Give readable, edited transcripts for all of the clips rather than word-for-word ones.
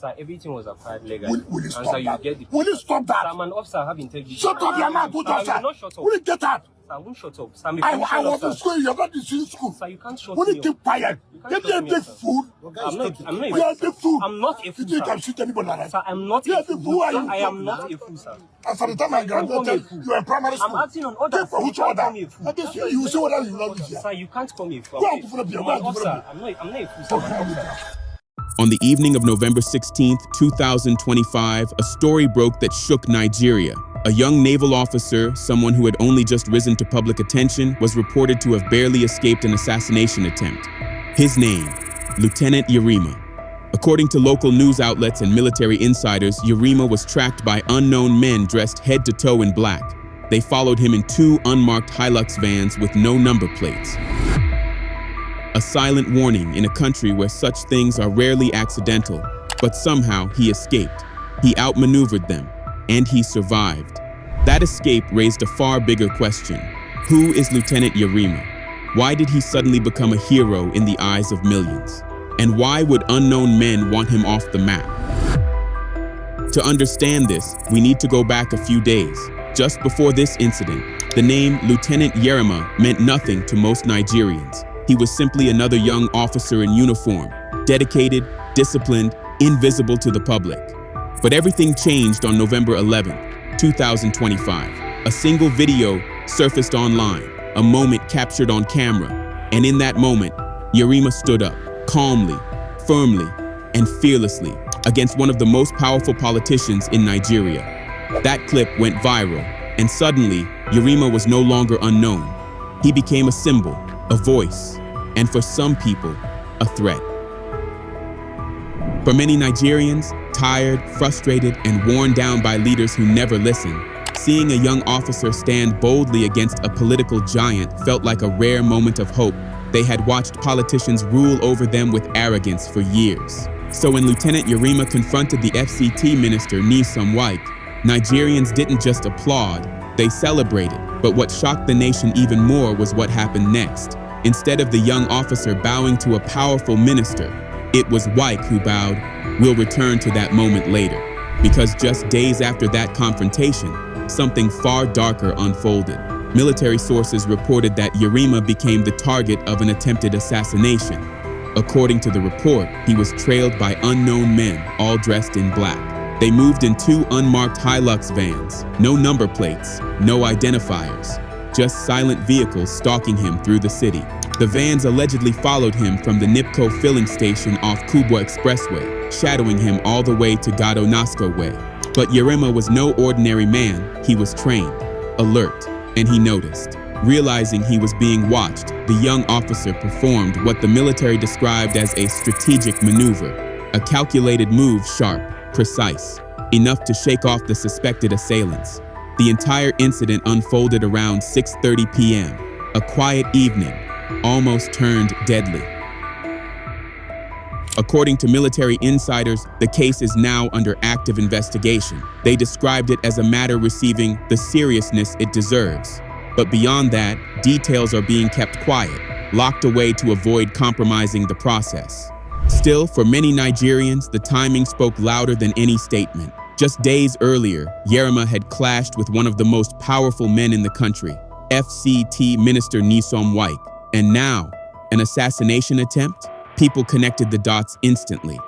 Sir, everything was acquired legally. Will you stop that? Will you stop that? Sir, I'm an officer, I have integrity. Shut up, your mouth, put your sir. Not shut up. Will you get out? Sir, I won't shut up. Sir, I was in school, you're not in school. Sir, you can't shut Will me you keep quiet? Give me a big fool. I'm not You are a big fool. I'm not a fool, You can shoot anybody like that. Sir, I'm not You a are the fool. fool. I am not a fool, sir. And for the time I graduated, you were in primary school. I'm acting on orders. Take for which order? And this year, you will see whether you love this year. Sir, you can't call me a fool. Go and open up your mouth. I'm not a fool, sir. On the evening of November 16th, 2025, a story broke that shook Nigeria. A young naval officer, someone who had only just risen to public attention, was reported to have barely escaped an assassination attempt. His name, Lieutenant Yerima. According to local news outlets and military insiders, Yerima was tracked by unknown men dressed head to toe in black. They followed him in 2 unmarked Hilux vans with no number plates. A silent warning in a country where such things are rarely accidental, but somehow he escaped. He outmaneuvered them, and he survived. That escape raised a far bigger question. Who is Lieutenant Yerima? Why did he suddenly become a hero in the eyes of millions? And why would unknown men want him off the map? To understand this, we need to go back a few days. Just before this incident, the name Lieutenant Yerima meant nothing to most Nigerians. He was simply another young officer in uniform, dedicated, disciplined, invisible to the public. But everything changed on November 11, 2025. A single video surfaced online, a moment captured on camera. And in that moment, Yerima stood up, calmly, firmly, and fearlessly against one of the most powerful politicians in Nigeria. That clip went viral, and suddenly, Yerima was no longer unknown. He became a symbol, a voice, and for some people, a threat. For many Nigerians, tired, frustrated, and worn down by leaders who never listen, seeing a young officer stand boldly against a political giant felt like a rare moment of hope. They had watched politicians rule over them with arrogance for years. So when Lieutenant Yerima confronted the FCT Minister Nyesom Wike, Nigerians didn't just applaud, they celebrated. But what shocked the nation even more was what happened next. Instead of the young officer bowing to a powerful minister, it was Wike who bowed. We'll return to that moment later. Because just days after that confrontation, something far darker unfolded. Military sources reported that Yerima became the target of an attempted assassination. According to the report, he was trailed by unknown men, all dressed in black. They moved in 2 unmarked Hilux vans, no number plates, no identifiers, just silent vehicles stalking him through the city. The vans allegedly followed him from the NIPCO Filling Station off Kubwa Expressway, shadowing him all the way to Gado Nasco Way. But Yerima was no ordinary man. He was trained, alert, and he noticed. Realizing he was being watched, the young officer performed what the military described as a strategic maneuver, a calculated move, sharp, precise, enough to shake off the suspected assailants. The entire incident unfolded around 6:30 p.m., a quiet evening, almost turned deadly. According to military insiders, the case is now under active investigation. They described it as a matter receiving the seriousness it deserves. But beyond that, details are being kept quiet, locked away to avoid compromising the process. Still, for many Nigerians, the timing spoke louder than any statement. Just days earlier, Yerima had clashed with one of the most powerful men in the country, FCT Minister Nyesom Wike. And now, an assassination attempt? People connected the dots instantly.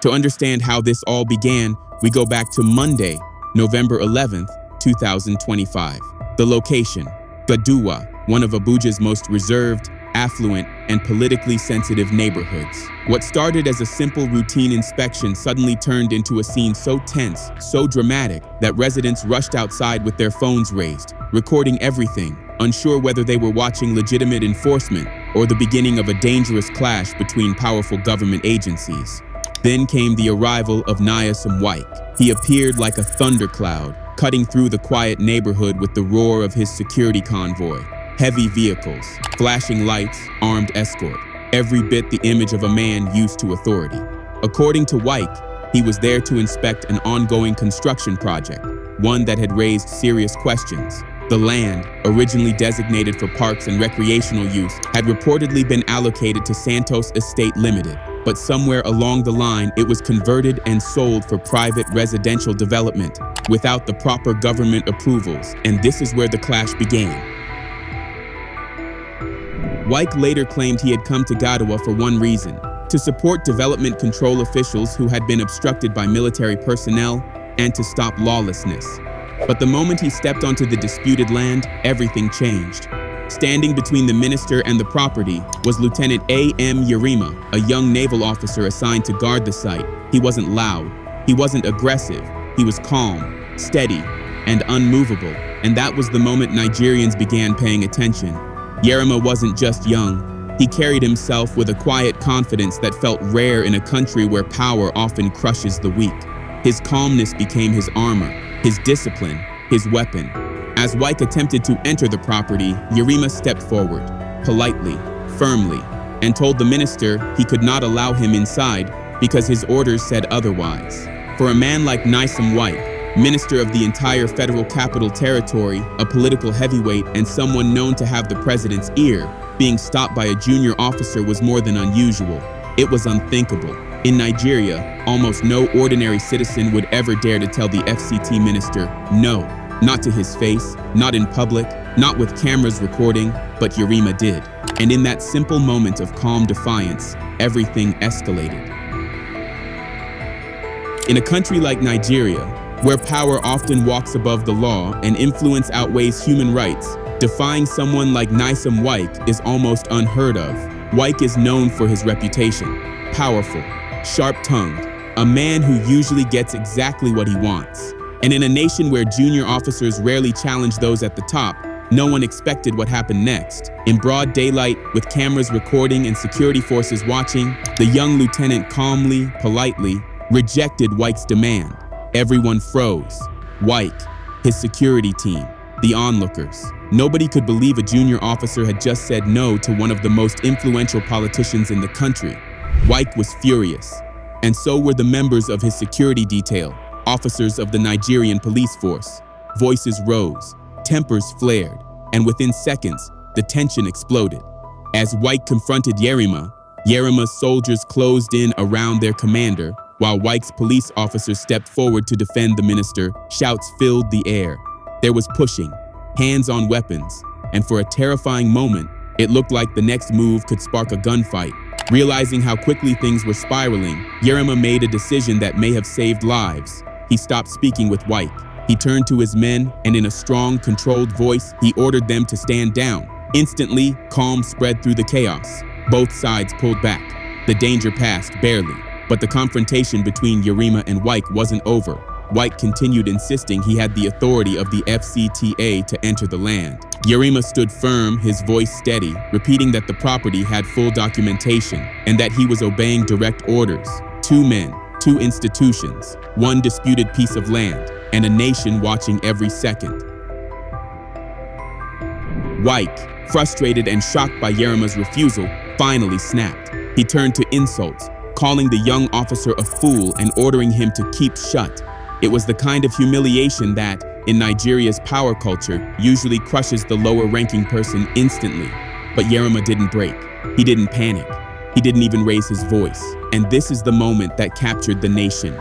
To understand how this all began, we go back to Monday, November 11th, 2025. The location, Gado, one of Abuja's most reserved, affluent, and politically sensitive neighborhoods. What started as a simple routine inspection suddenly turned into a scene so tense, so dramatic, that residents rushed outside with their phones raised, recording everything, unsure whether they were watching legitimate enforcement or the beginning of a dangerous clash between powerful government agencies. Then came the arrival of Nyesom Wike. He appeared like a thundercloud, cutting through the quiet neighborhood with the roar of his security convoy. Heavy vehicles, flashing lights, armed escort, every bit the image of a man used to authority. According to Wike, he was there to inspect an ongoing construction project, one that had raised serious questions. The land, originally designated for parks and recreational use, had reportedly been allocated to Santos Estate Limited, but somewhere along the line it was converted and sold for private residential development without the proper government approvals, and this is where the clash began. Wike later claimed he had come to Gado for one reason: to support development control officials who had been obstructed by military personnel and to stop lawlessness. But the moment he stepped onto the disputed land, everything changed. Standing between the minister and the property was Lieutenant A.M. Yerima, a young naval officer assigned to guard the site. He wasn't loud, he wasn't aggressive, he was calm, steady, and unmovable. And that was the moment Nigerians began paying attention. Yerima wasn't just young, he carried himself with a quiet confidence that felt rare in a country where power often crushes the weak. His calmness became his armor, his discipline, his weapon. As Wike attempted to enter the property, Yerima stepped forward, politely, firmly, and told the minister he could not allow him inside because his orders said otherwise. For a man like Nyesom Wike, minister of the entire federal capital territory, a political heavyweight, and someone known to have the president's ear, being stopped by a junior officer was more than unusual. It was unthinkable. In Nigeria, almost no ordinary citizen would ever dare to tell the FCT minister no. Not to his face, not in public, not with cameras recording, but Yerima did. And in that simple moment of calm defiance, everything escalated. In a country like Nigeria, where power often walks above the law and influence outweighs human rights, defying someone like Nyesom Wike is almost unheard of. Wike is known for his reputation: powerful, sharp-tongued, a man who usually gets exactly what he wants. And in a nation where junior officers rarely challenge those at the top, no one expected what happened next. In broad daylight, with cameras recording and security forces watching, the young lieutenant calmly, politely, rejected Wike's demand. Everyone froze. Wike, his security team, the onlookers. Nobody could believe a junior officer had just said no to one of the most influential politicians in the country. Wike was furious, and so were the members of his security detail, officers of the Nigerian police force. Voices rose, tempers flared, and within seconds, the tension exploded. As Wike confronted Yerima, Yerima's soldiers closed in around their commander, while Wike's police officers stepped forward to defend the minister. Shouts filled the air. There was pushing, hands on weapons, and for a terrifying moment, it looked like the next move could spark a gunfight. Realizing how quickly things were spiraling, Yerima made a decision that may have saved lives. He stopped speaking with Wike. He turned to his men, and in a strong, controlled voice, he ordered them to stand down. Instantly, calm spread through the chaos. Both sides pulled back. The danger passed barely, but the confrontation between Yerima and Wike wasn't over. Wike continued insisting he had the authority of the FCTA to enter the land. Yerima stood firm, his voice steady, repeating that the property had full documentation and that he was obeying direct orders. 2 men, 2 institutions, 1 disputed piece of land, and a nation watching every second. Wike, frustrated and shocked by Yerima's refusal, finally snapped. He turned to insults, calling the young officer a fool and ordering him to keep shut. It was the kind of humiliation that, in Nigeria's power culture, usually crushes the lower-ranking person instantly. But Yerima didn't break. He didn't panic. He didn't even raise his voice. And this is the moment that captured the nation.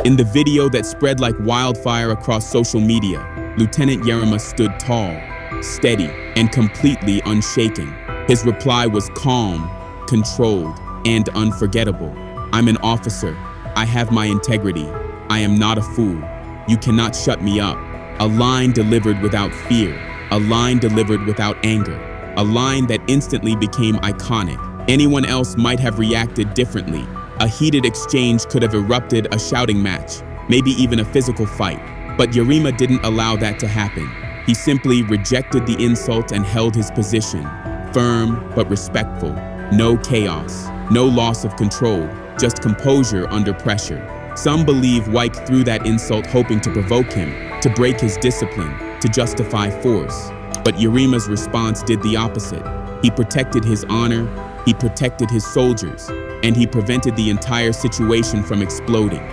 In the video that spread like wildfire across social media, Lieutenant Yerima stood tall, steady, and completely unshaken. His reply was calm, controlled, and unforgettable. "I'm an officer. I have my integrity. I am not a fool. You cannot shut me up." A line delivered without fear, a line delivered without anger, a line that instantly became iconic. Anyone else might have reacted differently. A heated exchange could have erupted a shouting match, maybe even a physical fight. But Yerima didn't allow that to happen. He simply rejected the insult and held his position, firm but respectful. No chaos, no loss of control, just composure under pressure. Some believe Wike threw that insult hoping to provoke him, to break his discipline, to justify force. But Yerima's response did the opposite. He protected his honor, he protected his soldiers, and he prevented the entire situation from exploding.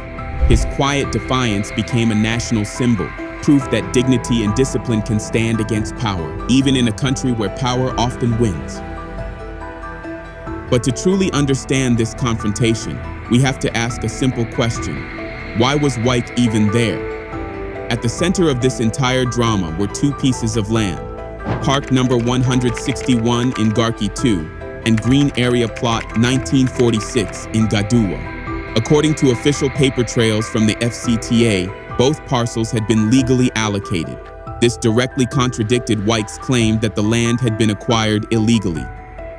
His quiet defiance became a national symbol, proof that dignity and discipline can stand against power, even in a country where power often wins. But to truly understand this confrontation, we have to ask a simple question. Why was Wike even there? At the center of this entire drama were two pieces of land, Park number 161 in Garki 2 and Green Area Plot 1946 in Gaduwa. According to official paper trails from the FCTA, both parcels had been legally allocated. This directly contradicted Wike's claim that the land had been acquired illegally.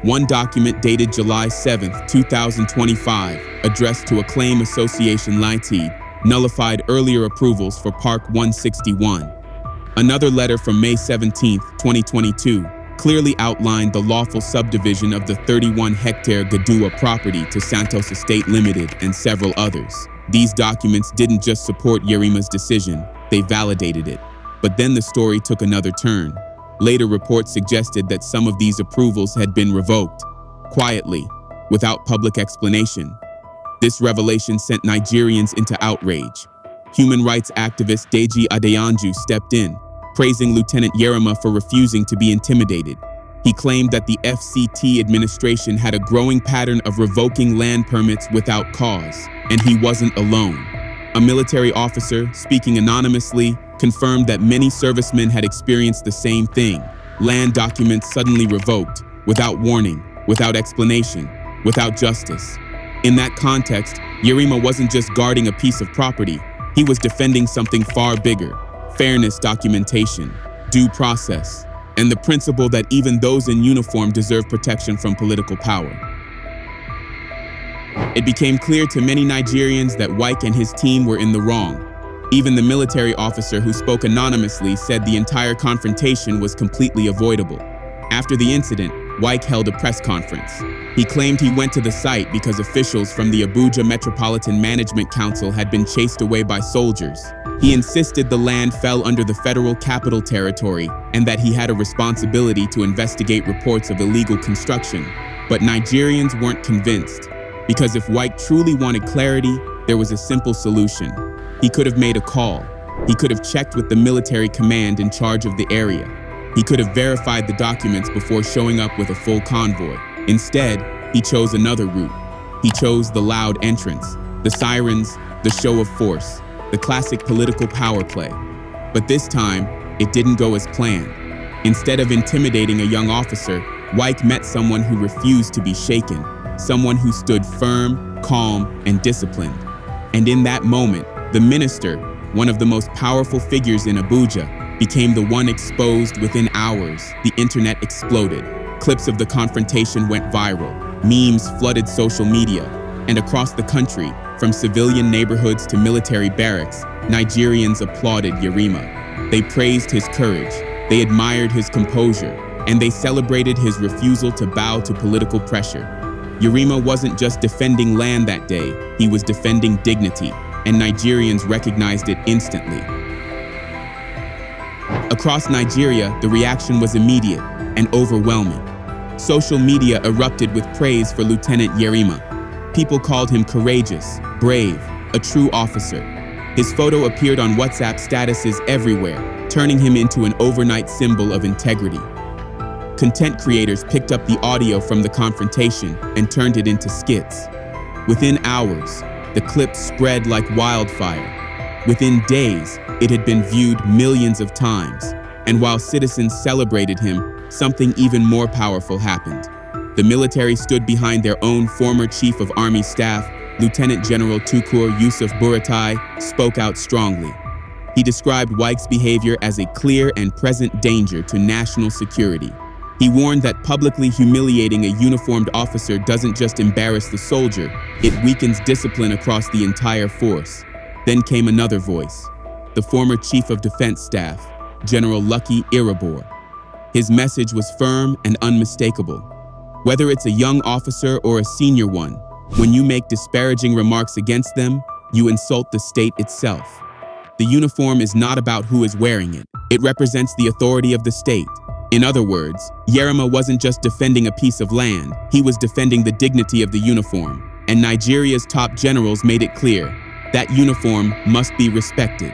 One document dated July 7, 2025, addressed to a claim association Limited, nullified earlier approvals for Park 161. Another letter from May 17, 2022, clearly outlined the lawful subdivision of the 31-hectare Gaduwa property to Santos Estate Limited and several others. These documents didn't just support Yerima's decision, they validated it. But then the story took another turn. Later reports suggested that some of these approvals had been revoked, quietly, without public explanation. This revelation sent Nigerians into outrage. Human rights activist Deji Adeyanju stepped in, praising Lieutenant Yerima for refusing to be intimidated. He claimed that the FCT administration had a growing pattern of revoking land permits without cause, and he wasn't alone. A military officer, speaking anonymously, confirmed that many servicemen had experienced the same thing. Land documents suddenly revoked, without warning, without explanation, without justice. In that context, Yerima wasn't just guarding a piece of property, he was defending something far bigger: fairness documentation, due process, and the principle that even those in uniform deserve protection from political power. It became clear to many Nigerians that Wike and his team were in the wrong. Even the military officer who spoke anonymously said the entire confrontation was completely avoidable. After the incident, Wike held a press conference. He claimed he went to the site because officials from the Abuja Metropolitan Management Council had been chased away by soldiers. He insisted the land fell under the Federal Capital Territory and that he had a responsibility to investigate reports of illegal construction. But Nigerians weren't convinced, because if Wike truly wanted clarity, there was a simple solution. He could have made a call. He could have checked with the military command in charge of the area. He could have verified the documents before showing up with a full convoy. Instead, he chose another route. He chose the loud entrance, the sirens, the show of force, the classic political power play. But this time, it didn't go as planned. Instead of intimidating a young officer, Wike met someone who refused to be shaken, someone who stood firm, calm, and disciplined. And in that moment, the minister, one of the most powerful figures in Abuja, became the one exposed. Within hours. The internet exploded. Clips of the confrontation went viral. Memes flooded social media. And across the country, from civilian neighborhoods to military barracks, Nigerians applauded Yerima. They praised his courage, they admired his composure, and they celebrated his refusal to bow to political pressure. Yerima wasn't just defending land that day, he was defending dignity, and Nigerians recognized it instantly. Across Nigeria, the reaction was immediate and overwhelming. Social media erupted with praise for Lieutenant Yerima. People called him courageous, brave, a true officer. His photo appeared on WhatsApp statuses everywhere, turning him into an overnight symbol of integrity. Content creators picked up the audio from the confrontation and turned it into skits. Within hours, the clip spread like wildfire. Within days, it had been viewed millions of times. And while citizens celebrated him, something even more powerful happened. The military stood behind their own former Chief of Army Staff, Lieutenant General Tukur Yusuf Buratai, spoke out strongly. He described Wike's behavior as a clear and present danger to national security. He warned that publicly humiliating a uniformed officer doesn't just embarrass the soldier, it weakens discipline across the entire force. Then came another voice, the former Chief of Defense Staff, General Lucky Irabor. His message was firm and unmistakable. Whether it's a young officer or a senior one, when you make disparaging remarks against them, you insult the state itself. The uniform is not about who is wearing it. It represents the authority of the state. In other words, Yerima wasn't just defending a piece of land, he was defending the dignity of the uniform. And Nigeria's top generals made it clear, that uniform must be respected.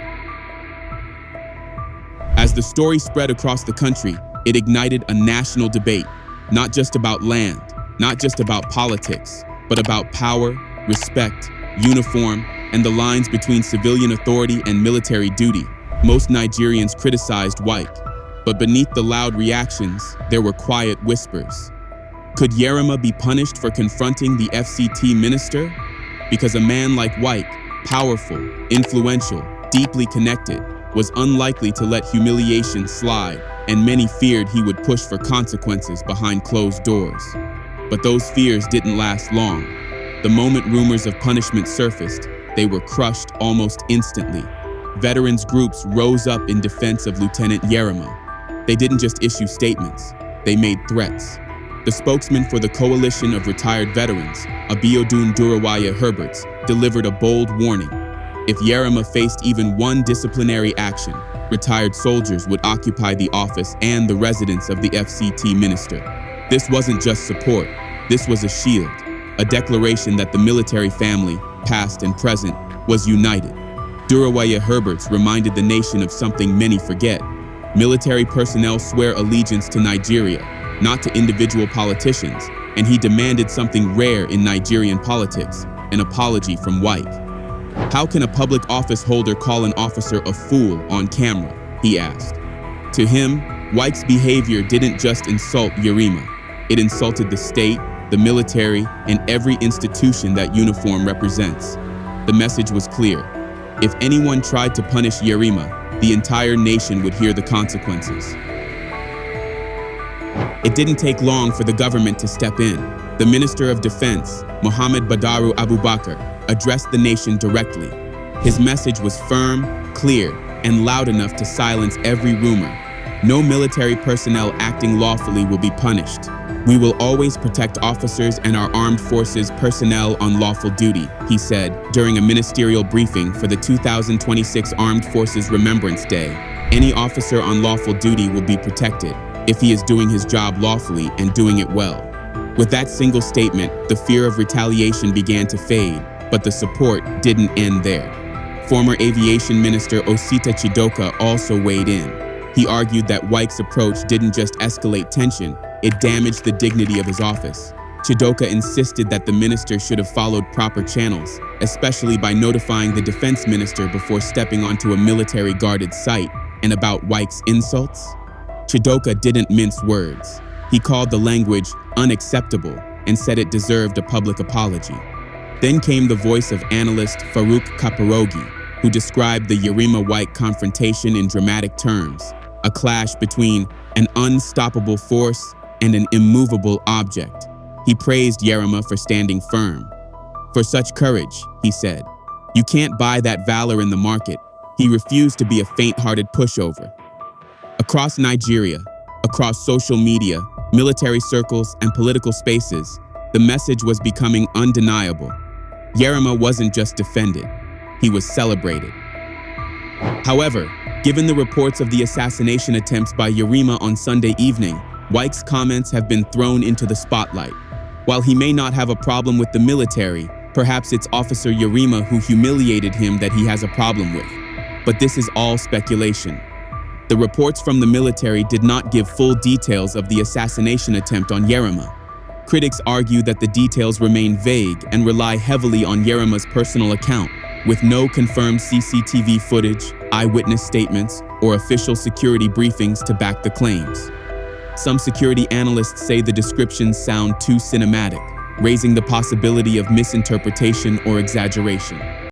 As the story spread across the country, it ignited a national debate, not just about land, not just about politics, but about power, respect, uniform, and the lines between civilian authority and military duty. Most Nigerians criticized Wike, but beneath the loud reactions, there were quiet whispers. Could Yerima be punished for confronting the FCT minister? Because a man like Wike, powerful, influential, deeply connected, was unlikely to let humiliation slide, and many feared he would push for consequences behind closed doors. But those fears didn't last long. The moment rumors of punishment surfaced, they were crushed almost instantly. Veterans groups rose up in defense of Lieutenant Yerima. They didn't just issue statements, they made threats. The spokesman for the Coalition of Retired Veterans, Abiodun Durawaya Herberts, delivered a bold warning. If Yerima faced even one disciplinary action, retired soldiers would occupy the office and the residence of the FCT minister. This wasn't just support, this was a shield, a declaration that the military family, past and present, was united. Durawaya Herberts reminded the nation of something many forget. Military personnel swear allegiance to Nigeria, not to individual politicians, and he demanded something rare in Nigerian politics, an apology from Wike. How can a public office holder call an officer a fool on camera? He asked. To him, Wike's behavior didn't just insult Yerima. It insulted the state, the military, and every institution that uniform represents. The message was clear. If anyone tried to punish Yerima, the entire nation would hear the consequences. It didn't take long for the government to step in. The Minister of Defense, Mohammed Badaru Abubakar, addressed the nation directly. His message was firm, clear, and loud enough to silence every rumor. No military personnel acting lawfully will be punished. We will always protect officers and our armed forces personnel on lawful duty, he said during a ministerial briefing for the 2026 Armed Forces Remembrance Day. Any officer on lawful duty will be protected if he is doing his job lawfully and doing it well. With that single statement, the fear of retaliation began to fade, but the support didn't end there. Former Aviation Minister Osita Chidoka also weighed in. He argued that Wike's approach didn't just escalate tension, it damaged the dignity of his office. Chidoka insisted that the minister should have followed proper channels, especially by notifying the defense minister before stepping onto a military-guarded site. And about Wike's insults? Chidoka didn't mince words. He called the language unacceptable and said it deserved a public apology. Then came the voice of analyst Farouk Kaparogi, who described the Yerima-Wike confrontation in dramatic terms, a clash between an unstoppable force and an immovable object. He praised Yerima for standing firm. For such courage, he said. You can't buy that valor in the market. He refused to be a faint-hearted pushover. Across Nigeria, across social media, military circles, and political spaces, the message was becoming undeniable. Yerima wasn't just defended, he was celebrated. However, given the reports of the assassination attempts by Yerima on Sunday evening, Wike's comments have been thrown into the spotlight. While he may not have a problem with the military, perhaps it's Officer Yerima who humiliated him that he has a problem with. But this is all speculation. The reports from the military did not give full details of the assassination attempt on Yerima. Critics argue that the details remain vague and rely heavily on Yerima's personal account, with no confirmed CCTV footage, eyewitness statements, or official security briefings to back the claims. Some security analysts say the descriptions sound too cinematic, raising the possibility of misinterpretation or exaggeration.